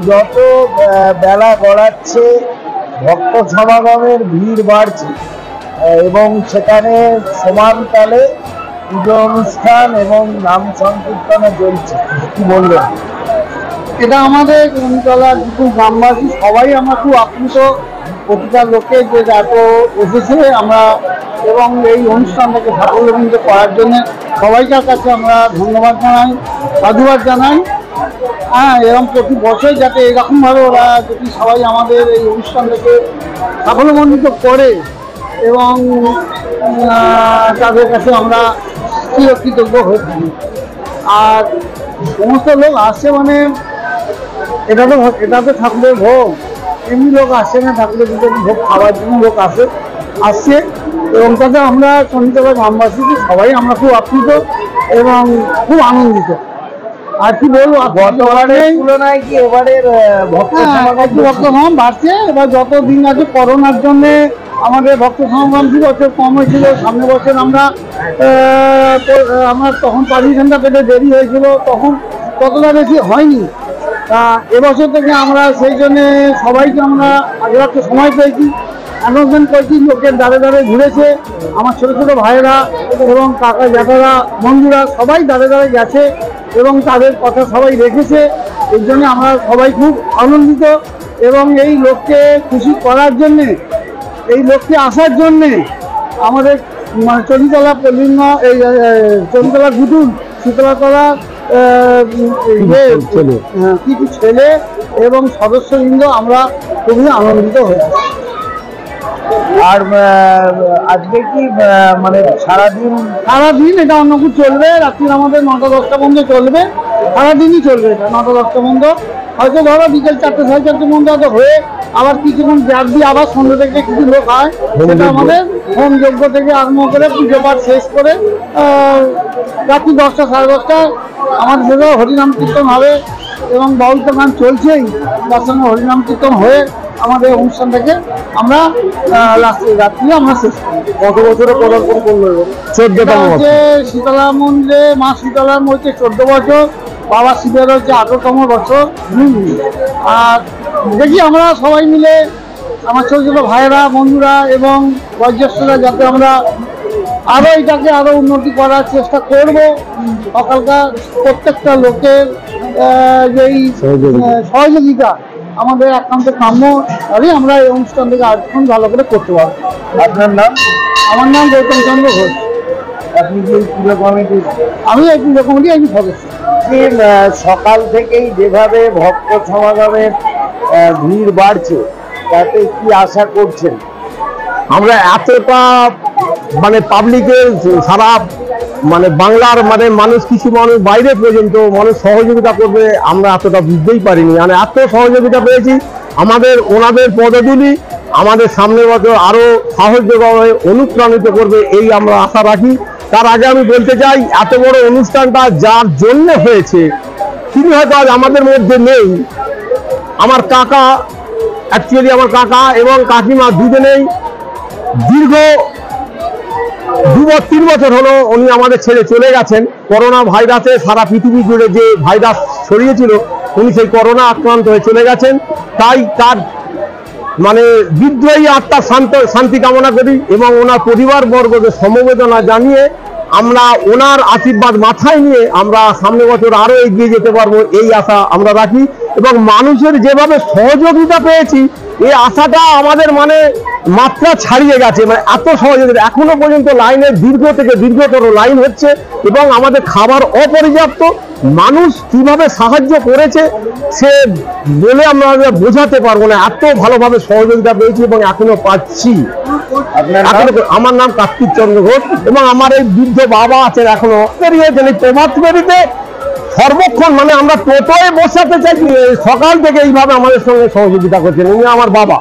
যত বেলা গড়াচ্ছে ভক্ত সমাগমের ভিড় বাড়ছে এবং সেখানে সমান তালে পুজো অনুষ্ঠান এবং নাম সংকীর্তনে চলছে, কি বলবেন? এটা আমাদের চঞ্চলা কিছু গ্রামবাসী সবাই আমরা খুব আপ্লুত, প্রতিটা লোকে যে এত এসেছে আমরা, এবং এই অনুষ্ঠানটাকে সাফল্যমণ্ডিত করার জন্য সবাইকার কাছে আমরা ধন্যবাদ জানাই, সাধুবাদ জানাই। এরকম প্রতি বছর যাতে এরকমভাবে ওরা যদি সবাই আমাদের এই অনুষ্ঠানটাকে সাফল্যমণ্ডিত করে, এবং তাদের কাছে আমরা কৃতজ্ঞ হয়ে থাকি। আর সমস্ত লোক আসছে মানে এটা তো ঠাকুরের ভোগ, এমনি লোক আসছে না, ঠাকুরের ভোগ খাওয়ার জন্য লোক আসছে এবং তাতে আমরা শনিতলা গ্রামবাসী সবাই আমরা খুব আপ্লুত এবং খুব আনন্দিত। আর কি বলবো, গতবারের তুলনায় কি এবারের ভক্ত সমাগম বাড়ছে। এবার যত দিন আছে করোনার জন্যে আমাদের ভক্ত সমাগম 2 বছর কম হয়েছিল, সামনে বছর আমরা তখন পারমিশনটা পেতে দেরি হয়েছিল, তখন ততটা বেশি হয়নি। এবছর থেকে আমরা সেই জন্যে সবাইকে আমরা আগের একটা সময় পেয়েছি, অ্যানাউন্সমেন্ট করেছি, লোকের দাঁড়ে দাঁড়ে ঘুরেছে, আমার ছোটো ছোটো ভাইয়েরা এবং কাকা জ্যাঠারা বন্ধুরা সবাই দাঁড়ে দাঁড়ে গেছে এবং তাদের কথা সবাই রেখেছে। এই জন্য আমরা সবাই খুব আনন্দিত এবং এই লোককে খুশি করার জন্যে, এই লোককে আসার জন্যে আমাদের মানে চণ্ডীতলা পল্লিঙ্গ, এই চণ্ডীতলা গুটুল, শীতলাতলা কিছু ছেলে এবং সদস্যবৃন্দ আমরা খুবই আনন্দিত হয়েছি। আর আজকে কি মানে সারাদিন এটা অন্নকূট চলবে, রাত্রি আমাদের 9টা-10টা পর্যন্ত চলবে, সারাদিনই চলবে এটা 9টা-10টা পর্যন্ত। হয়তো ধরো বিকেল 4টে 4:30 পর্যন্ত হয়ে আবার কিছুক্ষণ গ্যাপ দিয়ে আবার সন্ধ্যে থেকে কিছু লোক হয়, সেটা আমাদের হোম যজ্ঞ থেকে আরম্ভ করে পুজো পাঠ শেষ করে রাত্রি 10টা 10:30 আমাদের সেটাও হরিনাম কীর্তন হবে এবং বাউল তো গান চলছেই, তার সঙ্গে হরিনাম কীর্তন হয়ে আমাদের অনুষ্ঠানটাকে আমরা রাত্রি আমরা শেষ করি। কত বছরে পদার্পণ করলো? 14তম হচ্ছে শীতলা মন্দিরে, মা শীতলার মধ্যে 14 বছর, বাবা শিবের হচ্ছে 18তম বছর। আর দেখি আমরা সবাই মিলে আমার ছোটো ছোটো ভাইয়েরা বন্ধুরা এবং বয়োজ্যেষ্ঠরা যাতে আমরা আরও এটাকে আরও উন্নতি করার চেষ্টা করব। সকালকার প্রত্যেকটা লোকের যেই সহযোগিতা আমাদের একান্ত কাম্য, তাহলে আমরা এই অনুষ্ঠানটাকে আরেকক্ষণ ভালো করে করতে পারবো। আপনার নাম? আমার নাম গৌতম চন্দ্র ঘোষ। আপনি কি পুজো কমিটি? আমি এই পুজো কমিটি একজন সদস্য। সকাল থেকেই যেভাবে ভক্ত সমাগমের ভিড় বাড়ছে, তাতে কি আশা করছেন? আমরা এতটা মানে পাবলিকের সারা মানে বাংলার মানে মানুষ, কিছু মানুষ বাইরে পর্যন্ত মানুষ সহযোগিতা করবে আমরা এতটা বুঝতেই পারিনি। মানে এত সহযোগিতা পেয়েছি, আমাদের ওনাদের পদধূলি আমাদের সামনের বছর আরও সাহস যোগাবে, অনুপ্রাণিত করবে, এই আমরা আশা রাখি। তার আগে আমি বলতে চাই, এত বড় অনুষ্ঠানটা যার জন্য হয়েছে তিনি হয়তো আজ আমাদের মধ্যে নেই। আমার কাকা, অ্যাকচুয়ালি আমার কাকা এবং কাকিমা দুজনেই দীর্ঘ 2-3 বছর হলো উনি আমাদের ছেড়ে চলে গেছেন। করোনা ভাইরাসে সারা পৃথিবী জুড়ে যে ভাইরাস ছড়িয়েছিল, উনি সেই করোনা আক্রান্ত হয়ে চলে গেছেন। তাই তার মানে বিদ্রোহী আত্মার শান্তি কামনা করি এবং ওনার পরিবারবর্গকে সমবেদনা জানিয়ে আমরা ওনার আশীর্বাদ মাথায় নিয়ে আমরা সামনে বছর আরও এগিয়ে যেতে পারবো, এই আশা আমরা রাখি। এবং মানুষের যেভাবে সহযোগিতা পেয়েছি, এই আশাটা আমাদের মানে মাত্রা ছাড়িয়ে গেছে। মানে এত সহযোগিতা, এখনো পর্যন্ত লাইনের দীর্ঘ থেকে দীর্ঘতর লাইন হচ্ছে এবং আমাদের খাবার অপর্যাপ্ত। মানুষ কিভাবে সাহায্য করেছে সে বলে আমরা বোঝাতে পারবো না, এত ভালোভাবে সহযোগিতা পেয়েছি এবং এখনো পাচ্ছি। আমার নাম কার্তিক চন্দ্র ঘোষ এবং আমার এই বৃদ্ধ বাবা আছেন, এখনো বেরিয়েছেন এই প্রভাত ফেরিতে সর্বক্ষণ। মানে আমরা টোটোয় বসাতে চাইছি, সকাল থেকে এইভাবে আমাদের সঙ্গে সহযোগিতা করছেন, উনি আমার বাবা।